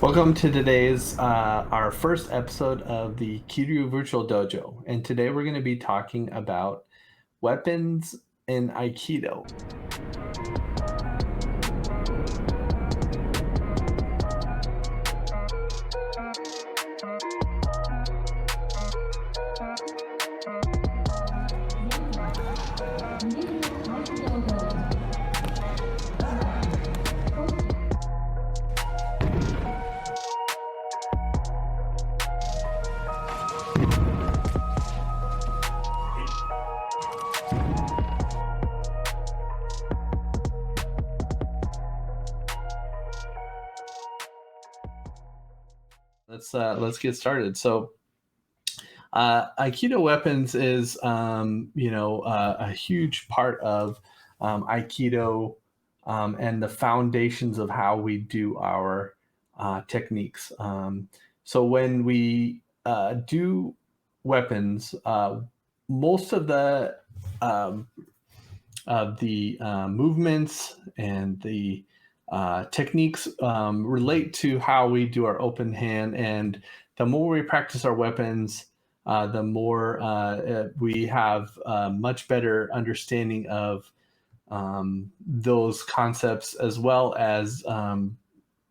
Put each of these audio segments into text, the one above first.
Welcome to today's our first episode of the Kiryu Virtual Dojo, and today we're going to be talking about weapons in Aikido. Let's get started. So, Aikido Weapons is a huge part of Aikido and the foundations of how we do our techniques. So when we do weapons, most um, of the movements and the techniques relate to how we do our open hand. And the more we practice our weapons, the more we have a much better understanding of those concepts, as well as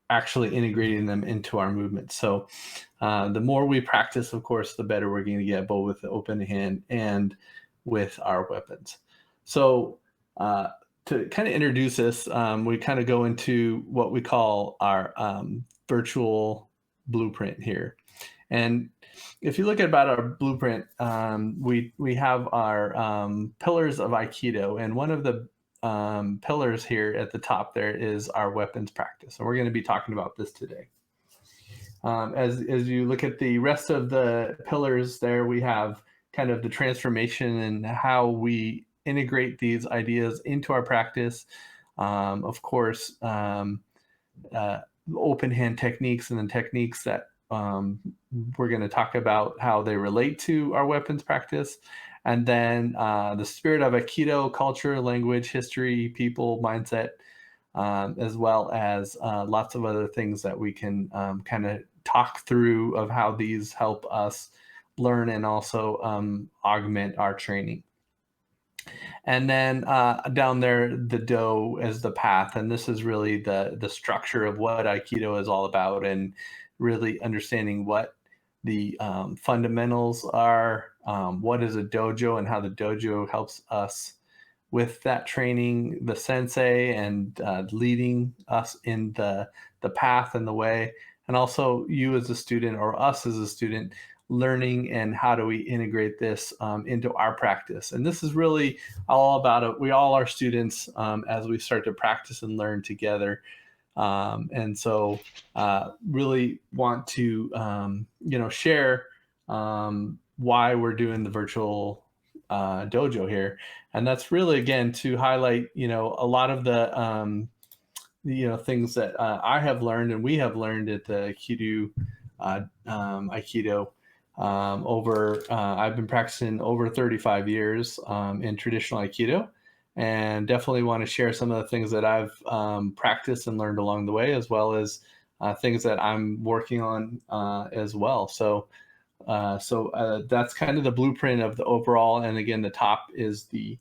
actually integrating them into our movements. So the more we practice, of course, the better we're going to get, both with the open hand and with our weapons. So to kind of introduce this, we kind of go into what we call our virtual blueprint here. And if you look at about our blueprint, we have our pillars of Aikido, and one of the pillars here at the top there is our weapons practice, and we're going to be talking about this today. As you look at the rest of the pillars there, we have kind of the transformation and how we integrate these ideas into our practice. Of course, open hand techniques, and then techniques that we're going to talk about how they relate to our weapons practice. And then the spirit of Aikido, culture, language, history, people, mindset, as well as lots of other things that we can kind of talk through of how these help us learn and also augment our training. And then down there, the do as the path. And this is really the structure of what Aikido is all about, and really understanding what the fundamentals are, what is a dojo, and how the dojo helps us with that training, the sensei, and leading us in the path and the way. And also you as a student, or us as a student, learning and how do we integrate this into our practice. And this is really all about it. We all are students as we start to practice and learn together. And so really want to share why we're doing the virtual dojo here. And that's really, again, to highlight a lot of the things that I have learned and we have learned at the Aikido I've been practicing over 35 years in traditional Aikido, and definitely want to share some of the things that I've practiced and learned along the way, as well as things that I'm working on as well. So that's kind of the blueprint of the overall. And again, the top is the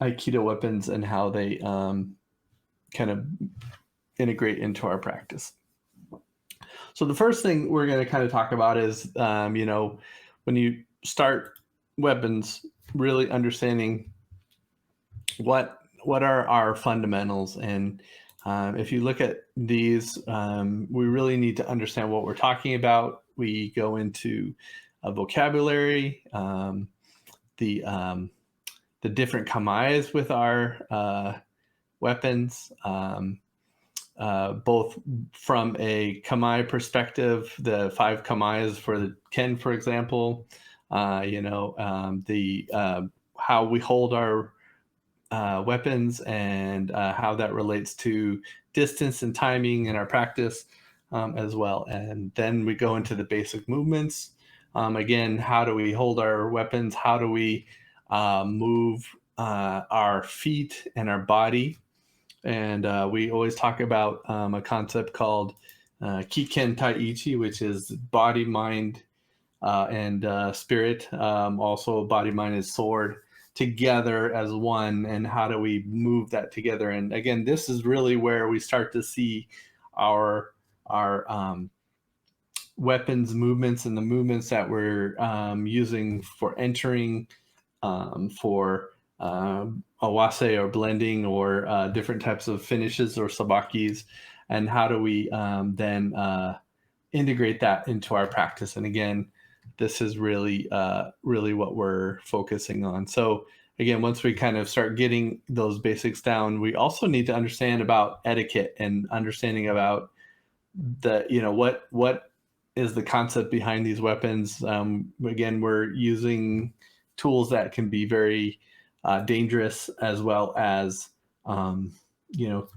Aikido weapons and how they kind of integrate into our practice. So the first thing we're going to kind of talk about is, when you start weapons, really understanding what are our fundamentals. And if you look at these, we really need to understand what we're talking about. We go into a vocabulary, the different kamais with our weapons, both from a kamae perspective, the 5 kamais for the Ken, for example, how we hold our weapons, and how that relates to distance and timing in our practice as well. And then we go into the basic movements. Again, how do we hold our weapons? How do we move our feet and our body? And we always talk about a concept called Kiken Taiichi, which is body, mind, and spirit. Also, body, mind, and sword together as one. And how do we move that together? And again, this is really where we start to see our weapons movements and the movements that we're using for entering, for awase or blending, or different types of finishes or sabakis, and how do we then integrate that into our practice. And again, this is really what we're focusing on. So again, once we kind of start getting those basics down, we also need to understand about etiquette and understanding about the, what is the concept behind these weapons. Again, we're using tools that can be very dangerous, as well as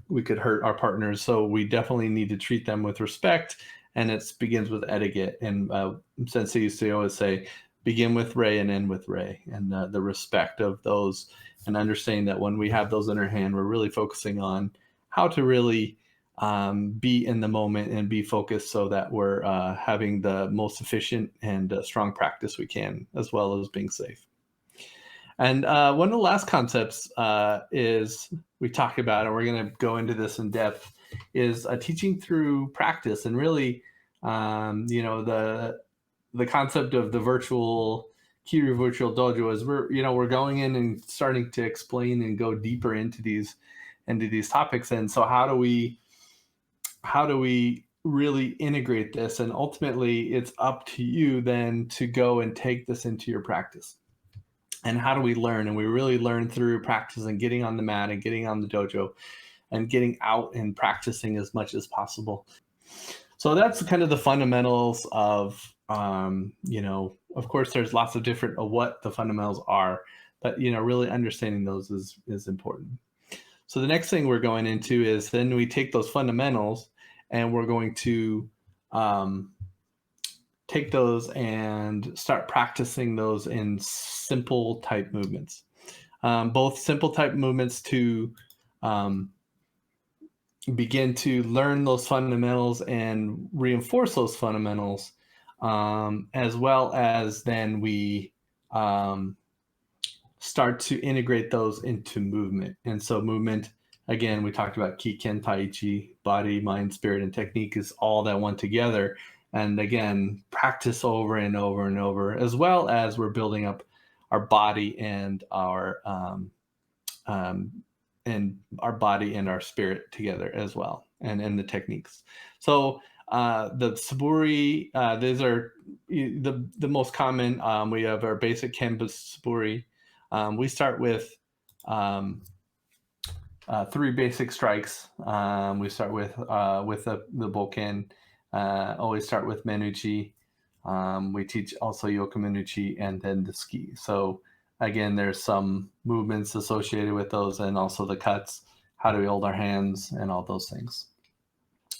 we could hurt our partners. So we definitely need to treat them with respect, and it begins with etiquette. And Sensei used to always say, begin with Rei and end with Rei, and the respect of those, and understanding that when we have those in our hand, we're really focusing on how to really be in the moment and be focused, so that we're having the most efficient and strong practice we can, as well as being safe. And one of the last concepts is we talk about, and we're going to go into this in depth, is teaching through practice. And really, the concept of the virtual Kiryu virtual dojo is we're going in and starting to explain and go deeper into these topics. And so how do we really integrate this? And ultimately, it's up to you then to go and take this into your practice. And how do we learn? And we really learn through practice and getting on the mat and getting on the dojo and getting out and practicing as much as possible. So that's kind of the fundamentals of, of course, there's lots of different of what the fundamentals are, but, really understanding those is important. So the next thing we're going into is then we take those fundamentals and we're going to take those and start practicing those in simple type movements, both simple type movements to begin to learn those fundamentals and reinforce those fundamentals, as well as then we start to integrate those into movement. And so movement, again, we talked about Kiken Taiichi, body, mind, spirit, and technique is all that one together. And again, practice over and over and over, as well as we're building up our body and our body and our spirit together as well, and the techniques. So the Suburi, these are the most common. We have our basic Kenba Suburi. We start with 3 basic strikes. We start with the Bokken. Always start with Menuchi. We teach also Yoku Menuchi, and then the ski. So again, there's some movements associated with those, and also the cuts, how do we hold our hands, and all those things.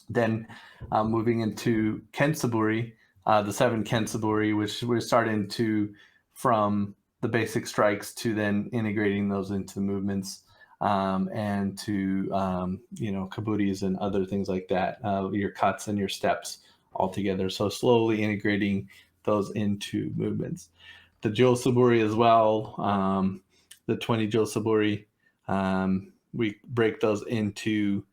Then moving into Kensaburi, the 7 Kensaburi, which we're starting to from the basic strikes to then integrating those into the movements, and to kaburis and other things like that, your cuts and your steps all together. So slowly integrating those into movements. The Jo Suburi as well, the 20 Jo Suburi, we break those into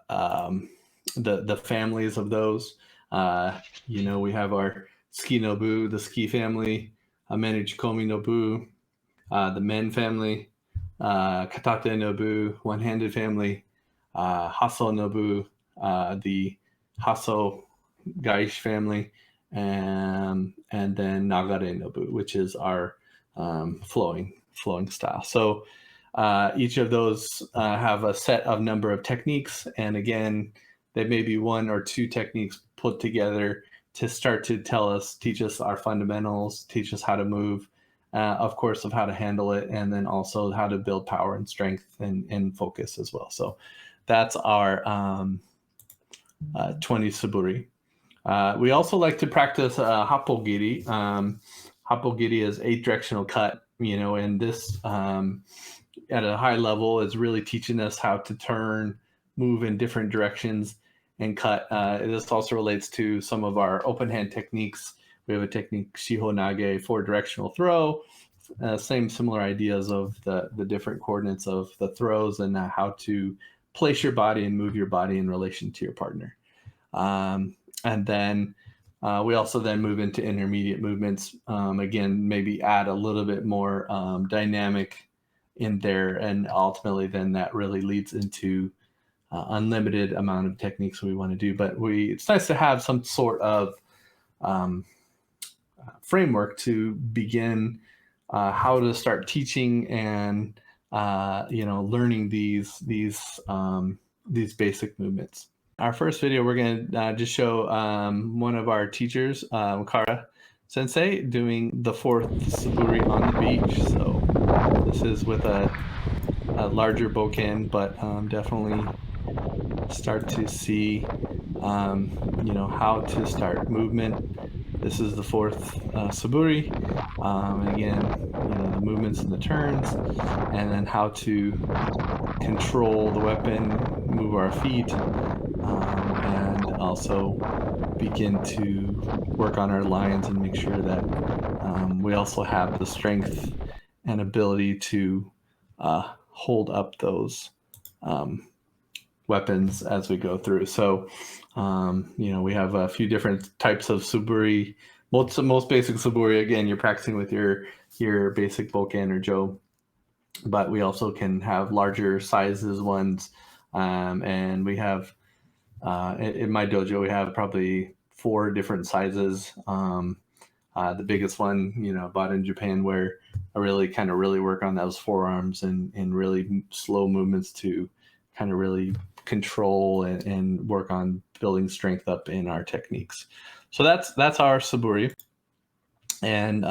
the families of those. We have our Ski Nobu, the ski family, Menu Chikomi Nobu, the men family, Katate Nobu, one-handed family, Haso Nobu, the Haso Gaish family, and then Nagare Nobu, which is our flowing style. So each of those have a set of number of techniques, and again, there may be 1 or 2 techniques put together to start to teach us our fundamentals, teach us how to move, of course, of how to handle it, and then also how to build power and strength and focus as well. So that's our 20 Suburi. We also like to practice Happogiri. Happogiri is 8 directional cut, and this at a high level is really teaching us how to turn, move in different directions, and cut. This also relates to some of our open hand techniques. We have a technique, Shiho Nage, 4-directional throw. Same similar ideas of the different coordinates of the throws and how to place your body and move your body in relation to your partner. And then we also then move into intermediate movements. Again, maybe add a little bit more dynamic in there, and ultimately then that really leads into unlimited amount of techniques we want to do. But it's nice to have some sort of framework to begin how to start teaching and learning these basic movements. Our first video, we're going to just show one of our teachers, Kara Sensei, doing the 4th Suburi on the beach. So this is with a larger Bokken, but definitely start to see how to start movement. This is the 4th Suburi. Again, the movements and the turns, and then how to control the weapon, move our feet, and also begin to work on our lines and make sure that we also have the strength and ability to hold up those weapons as we go through. So, we have a few different types of Suburi. Most basic Suburi, again, you're practicing with your basic Bokken or Jo, but we also can have larger sizes ones. And we have, in my dojo, we have probably 4 different sizes. The biggest one, bought in Japan, where I really work on those forearms and really slow movements to kind of really control and work on building strength up in our techniques. So that's our Suburi. And,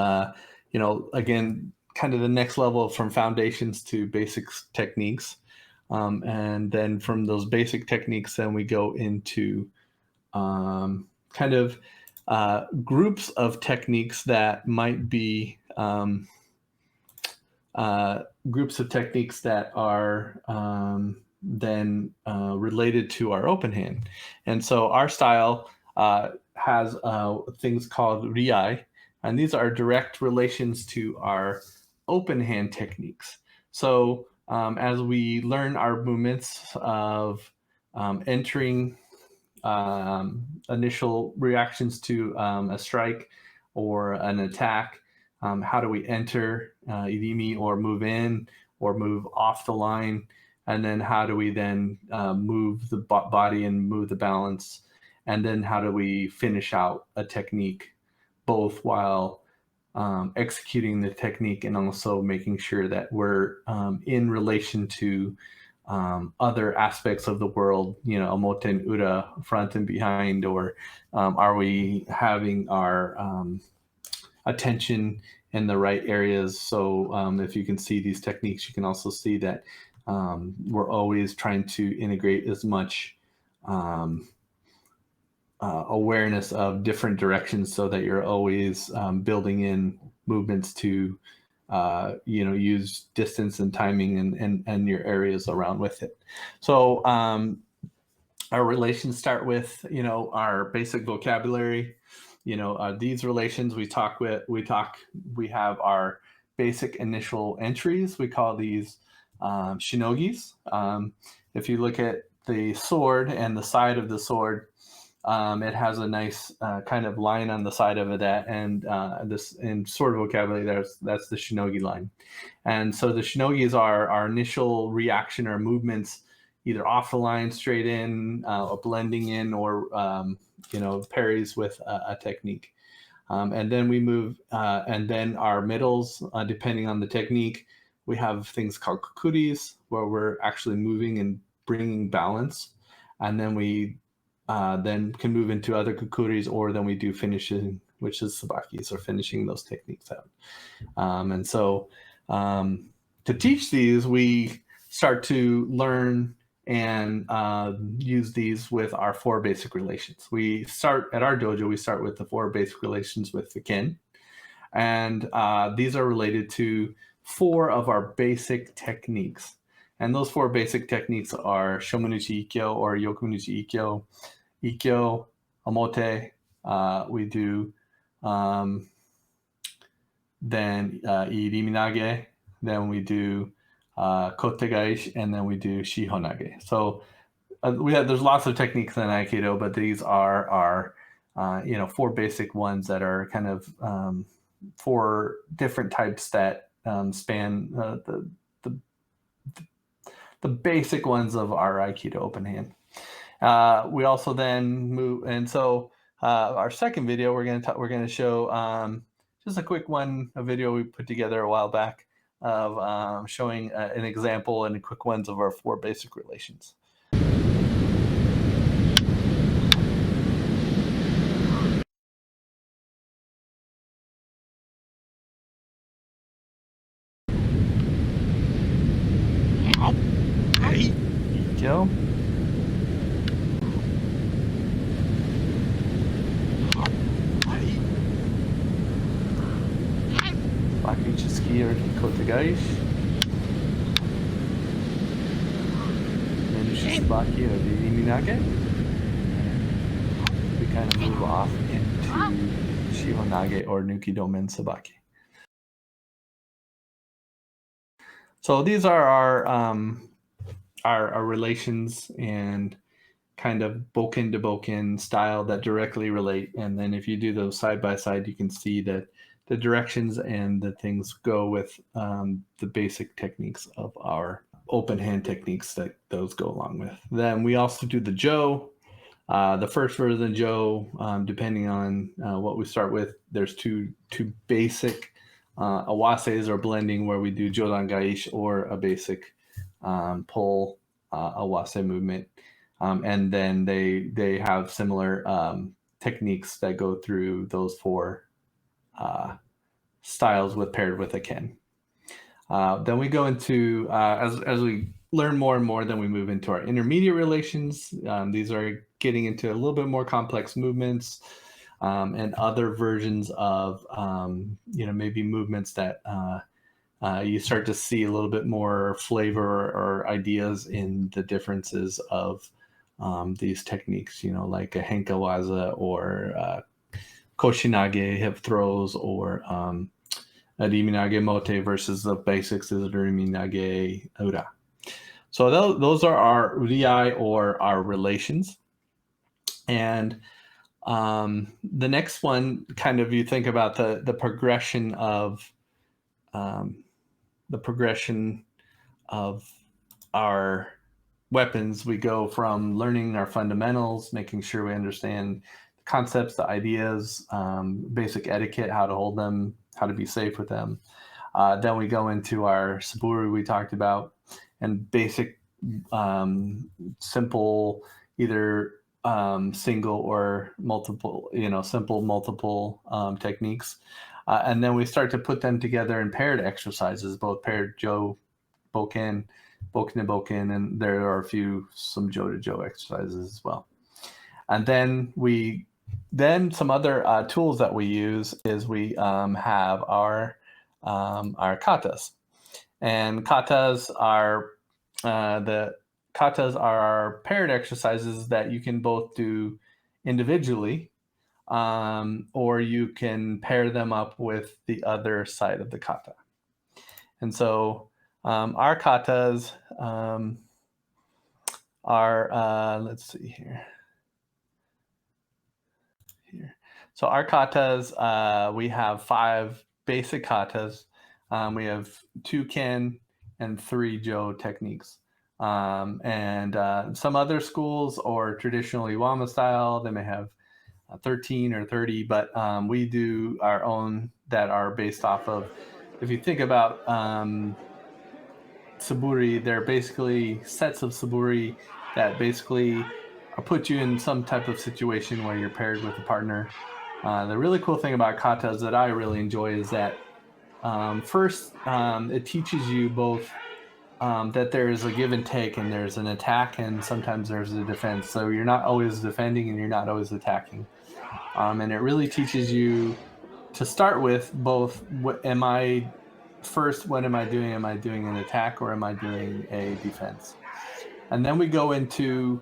again, kind of the next level from foundations to basic techniques. And then from those basic techniques, then we go into kind of groups of techniques that might be groups of techniques that are then related to our open hand. And so our style has things called Riai, and these are direct relations to our open hand techniques. So as we learn our movements of entering initial reactions to a strike or an attack, how do we enter irimi or move in or move off the line, and then how do we then move the body and move the balance, and then how do we finish out a technique, both while executing the technique and also making sure that we're in relation to other aspects of the world, omote and ura, front and behind, or are we having our attention in the right areas? So if you can see these techniques, you can also see that we're always trying to integrate as much awareness of different directions so that you're always building in movements to use distance and timing and your areas around with it. So our relations start with our basic vocabulary. These relations we have our basic initial entries. We call these shinogis. If you look at the sword and the side of the sword, it has a nice kind of line on the side of it, and this in sword vocabulary, that's the shinogi line. And so the shinogis are our initial reaction or movements, either off the line, straight in, or blending in, or parries with a technique. And then we move, and then our middles, depending on the technique, we have things called kukuris, where we're actually moving and bringing balance. And then we then can move into other kukuris, or then we do finishing, which is sabakis, or finishing those techniques out. And so to teach these, we start to learn and use these with our 4 basic relations. We start at our dojo, we start with the 4 basic relations with the kin. And these are related to 4 of our basic techniques. And those 4 basic techniques are Shomenuchi Ikkyo or Yokunuchi Ikkyo, Ikkyo, Omote. We do then Iriminage, then we do Kotegaishi, and then we do Shihonage. So there's lots of techniques in Aikido, but these are our 4 basic ones that are kind of 4 different types that span the basic ones of our Aikido open hand. We also then move, and so our second video we're going to show just a quick one, a video we put together a while back of showing an example and quick ones of our 4 basic relations. Ikkyo. Bakuchiski or Kotegaishi. Baki or the Iminage. We kind of move off into Shihonage or Nukidomen Sabaki. So these are our relations and kind of Bokken to Bokken style that directly relate. And then if you do those side by side, you can see that the directions and the things go with the basic techniques of our open hand techniques that those go along with. Then we also do the Jo. The first version of the Jo, depending on what we start with, there's two basic awases or blending where we do Jodan Gaish or a basic pull awase movement. And then they have similar techniques that go through those 4 styles paired with a ken. Then we go into, as we learn more and more, then we move into our intermediate relations. These are getting into a little bit more complex movements and other versions of, maybe movements that you start to see a little bit more flavor or ideas in the differences of these techniques, like a Henka Waza or Koshinage hip throws or Riminage Mote versus the basics is Riminage Ura. So those are our Riai or our relations. And the next one, kind of, you think about the progression of our weapons. We go from learning our fundamentals, making sure we understand the concepts, the ideas, basic etiquette, how to hold them, how to be safe with them. Then we go into our Suburi we talked about, and basic, simple, either single or multiple, simple multiple techniques. And then we start to put them together in paired exercises, both paired Jo, Bokken, Bokken to Bokken, and there are some Jo to Jo exercises as well. And then some other tools that we use is we have our katas, and katas are our paired exercises that you can both do individually, or you can pair them up with the other side of the kata. And so our katas are, let's see here. So our katas, we have 5 basic katas. We have 2 ken and 3 Jo techniques. And some other schools or traditional Iwama style, they may have 13 or 30, but we do our own that are based off of, if you think about Suburi, they're basically sets of Suburi that basically put you in some type of situation where you're paired with a partner. The really cool thing about katas that I really enjoy is that first, it teaches you both that there's a give and take, and there's an attack, and sometimes there's a defense. So you're not always defending and you're not always attacking. And it really teaches you to start with both, am I first, what am I doing? Am I doing an attack or am I doing a defense? And then we go into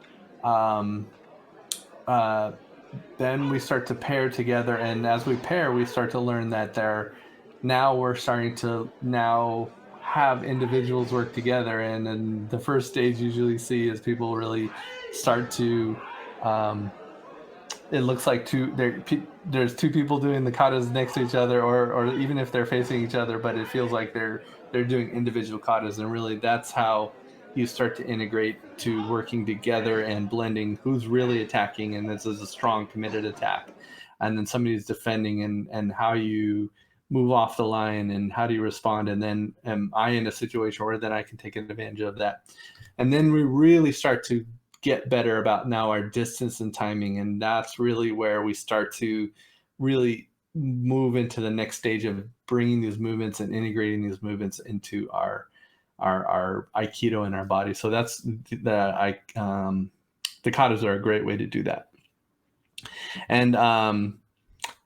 then we start to pair together, and as we pair, we start to learn that we're starting to have individuals work together. And then the first stage usually see is people really start to it looks like there's two people doing the katas next to each other, or even if they're facing each other, but it feels like they're doing individual katas. And really that's how you start to integrate to working together and blending who's really attacking, and this is a strong committed attack, and then somebody's defending, and how you move off the line and how do you respond, and then am I in a situation where then I can take advantage of that. And then we really start to get better about now our distance and timing, and that's really where we start to really move into the next stage of bringing these movements and integrating these movements into our Aikido in our body. So that's the katas are a great way to do that. And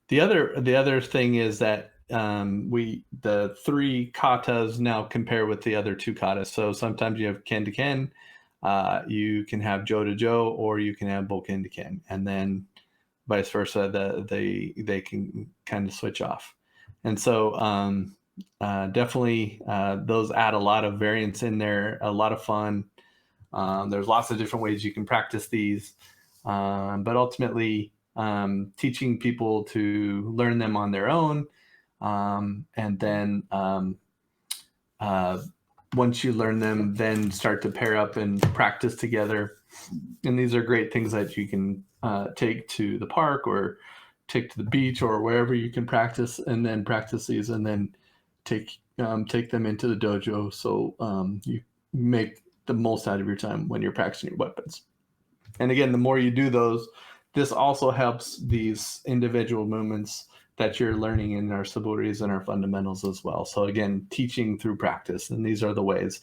the other thing is that the 3 katas now compare with the other 2 katas. So sometimes you have ken to ken, you can have jo to jo, or you can have bokken to ken, and then vice versa. They can kind of switch off. And so definitely those add a lot of variance in there, a lot of fun. There's lots of different ways you can practice these, but ultimately teaching people to learn them on their own, and then once you learn them, then start to pair up and practice together. And these are great things that you can take to the park or take to the beach or wherever you can practice, and then practice these, and then take them into the dojo, so you make the most out of your time when you're practicing your weapons. And again, the more you do those, this also helps these individual movements that you're learning in our Suburis and our fundamentals as well. So again, teaching through practice, and these are the ways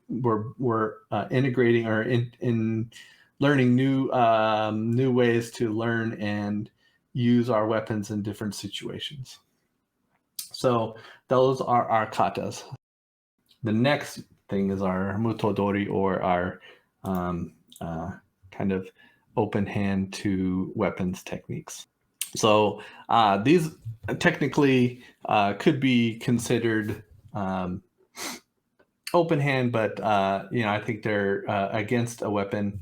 we're integrating or in learning new ways to learn and use our weapons in different situations. So those are our katas. The next thing is our Muto Dori, or our kind of open hand to weapons techniques. So these technically could be considered open hand, but I think they're against a weapon.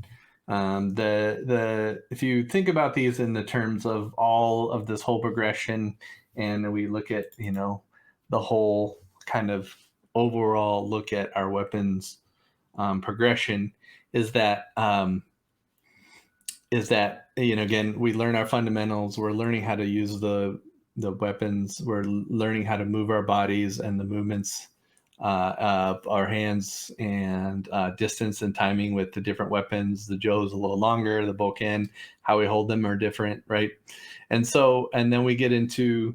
If you think about these in the terms of all of this whole progression, and we look at the whole kind of overall look at our weapons progression, is that again, we learn our fundamentals, we're learning how to use the weapons, we're learning how to move our bodies and the movements of our hands, and distance and timing with the different weapons. The jo is a little longer, the bokken, how we hold them are different, right? And then we get into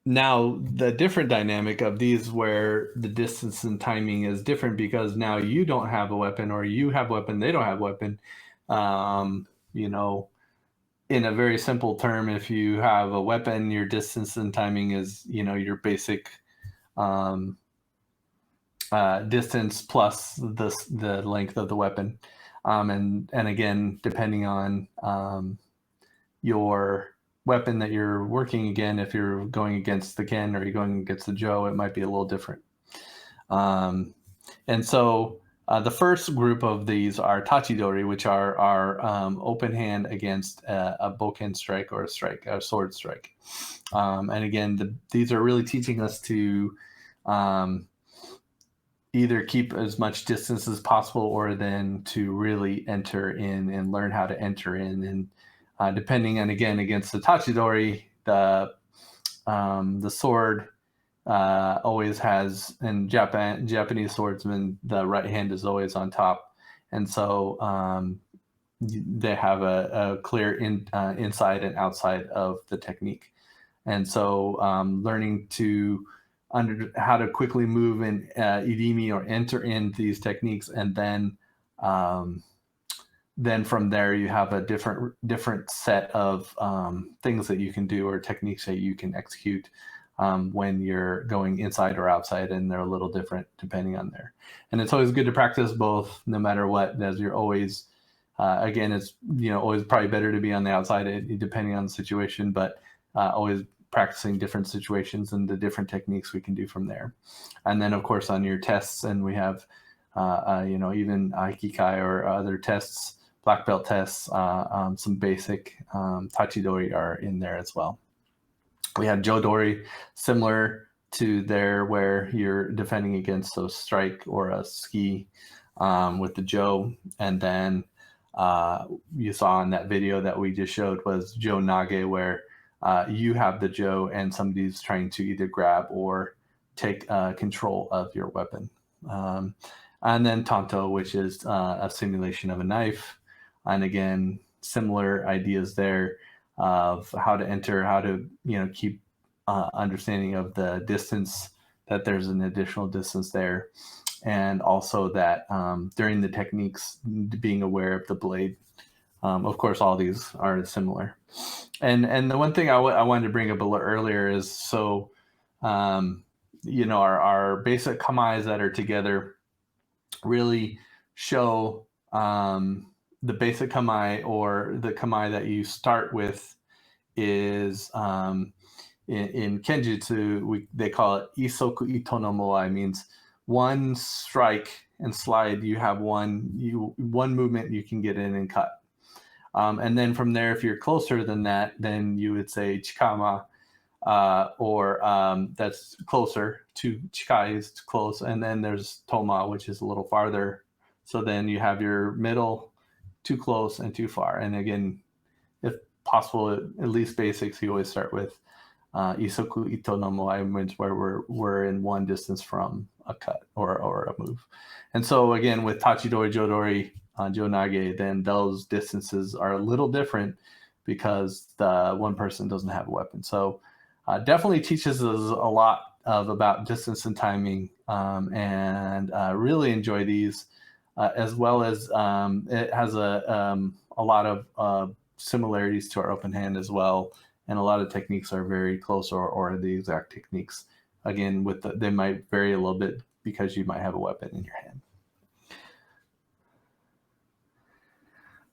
now the different dynamic of these, where the distance and timing is different, because now you don't have a weapon, or you have a weapon, they don't have a weapon. In a very simple term, if you have a weapon, your distance and timing is your basic distance plus the length of the weapon, and again, depending on your weapon that you're working again, if you're going against the ken or you're going against the jo, it might be a little different. And so the first group of these are tachidori, which are our open hand against a bokken strike, or a sword strike. And again, these are really teaching us to either keep as much distance as possible, or then to really enter in and learn how to enter in. And depending on, again, against the tachidori, the sword always has, in Japanese swordsmen, the right hand is always on top, and so they have a clear inside and outside of the technique. And so learning to how to quickly move in irimi, or enter in these techniques, and then from there you have a different set of things that you can do, or techniques that you can execute when you're going inside or outside, and they're a little different depending on there. And it's always good to practice both, no matter what, as you're always, again, it's always probably better to be on the outside depending on the situation, but always practicing different situations and the different techniques we can do from there. And then, of course, on your tests, and we have, even Aikikai or other tests, black belt tests, some basic Tachidori are in there as well. We have Jo Dori, similar to there, where you're defending against a strike or a ski with the Jo. And then you saw in that video that we just showed was Jo Nage, where you have the Jo and somebody's trying to either grab or take control of your weapon. And then Tanto, which is a simulation of a knife. And again, similar ideas there of how to enter, how to keep understanding of the distance, that there's an additional distance there, and also that during the techniques, being aware of the blade. Of course, all these are similar. And the one thing I wanted to bring up a little earlier is, so our basic kamais that are together really show the basic kamae, or the kamae that you start with, is in Kenjutsu, they call it Isoku Ito no Moai, means one strike and slide, you have one movement you can get in and cut. And then from there, if you're closer than that, then you would say Chikama, or that's closer to Chikai is close. And then there's Toma, which is a little farther. So then you have your middle, too close and too far. And again, if possible, at least basics, you always start with Isoku Ito no Moai, where we're in one distance from a cut or a move. And so again, with Tachidori, Jodori, Jo Nage, then those distances are a little different because the one person doesn't have a weapon. So definitely teaches us a lot about distance and timing, and really enjoy these, as well as it has a lot of similarities to our open hand as well. And a lot of techniques are very close or the exact techniques. Again, they might vary a little bit because you might have a weapon in your hand.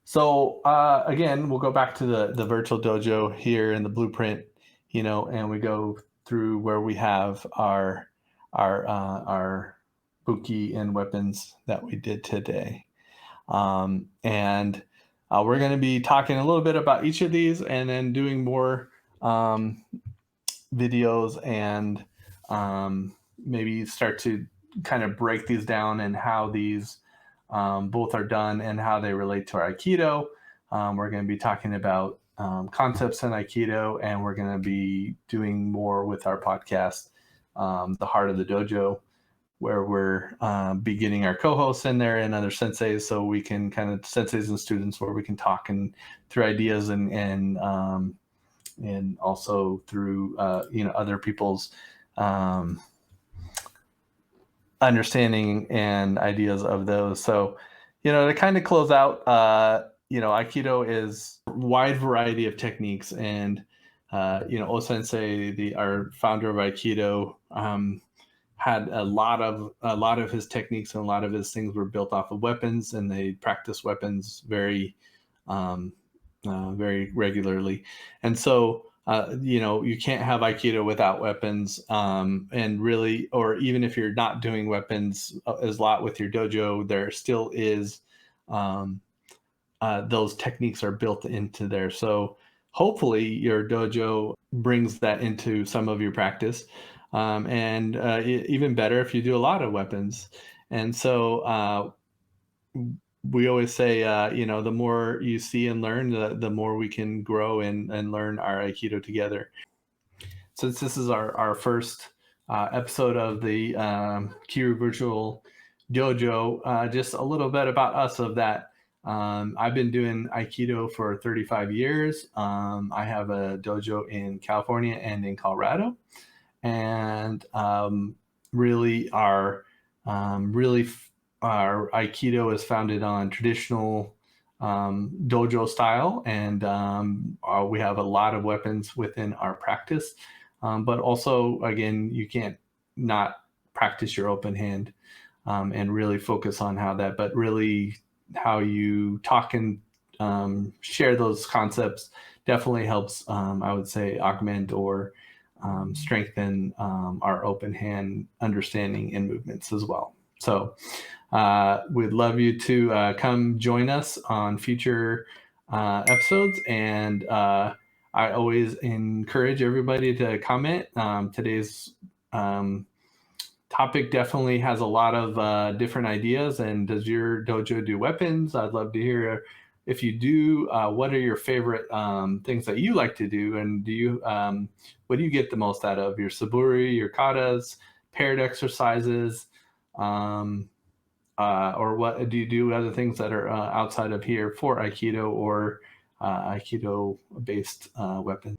So again, we'll go back to the virtual dojo here in the blueprint, and we go through where we have our buki and weapons that we did today. And we're going to be talking a little bit about each of these, and then doing more videos, and maybe start to kind of break these down and how these both are done and how they relate to our Aikido. We're going to be talking about concepts in Aikido, and we're going to be doing more with our podcast, The Heart of the Dojo, where we're be getting our co-hosts in there and other senseis, so we can kind of senseis and students, where we can talk and through ideas and also through other people's understanding and ideas of those. So to kind of close out, Aikido is a wide variety of techniques, and O-sensei, our founder of Aikido, had a lot of his techniques, and a lot of his things were built off of weapons, and they practice weapons very regularly. And so you can't have Aikido without weapons, and really, or even if you're not doing weapons as a lot with your dojo, there still is those techniques are built into there. So hopefully your dojo brings that into some of your practice. And even better if you do a lot of weapons. And so we always say, the more you see and learn, the more we can grow and learn our Aikido together. Since this is our first episode of the Kiryu Virtual Dojo, just a little bit about us of that. I've been doing Aikido for 35 years. I have a dojo in California and in Colorado. And really our Aikido is founded on traditional dojo style, and we have a lot of weapons within our practice. but also, again, you can't not practice your open hand and really focus on but really how you talk and share those concepts definitely helps, I would say, augment or strengthen our open hand understanding and movements as well. So we'd love you to come join us on future episodes, and I always encourage everybody to comment. Today's topic definitely has a lot of different ideas. And does your dojo do weapons? I'd love to hear if you do. What are your favorite things that you like to do? And what do you get the most out of your Suburi, your Katas, paired exercises? Or what do you do other things that are outside of here for Aikido or Aikido based weapons?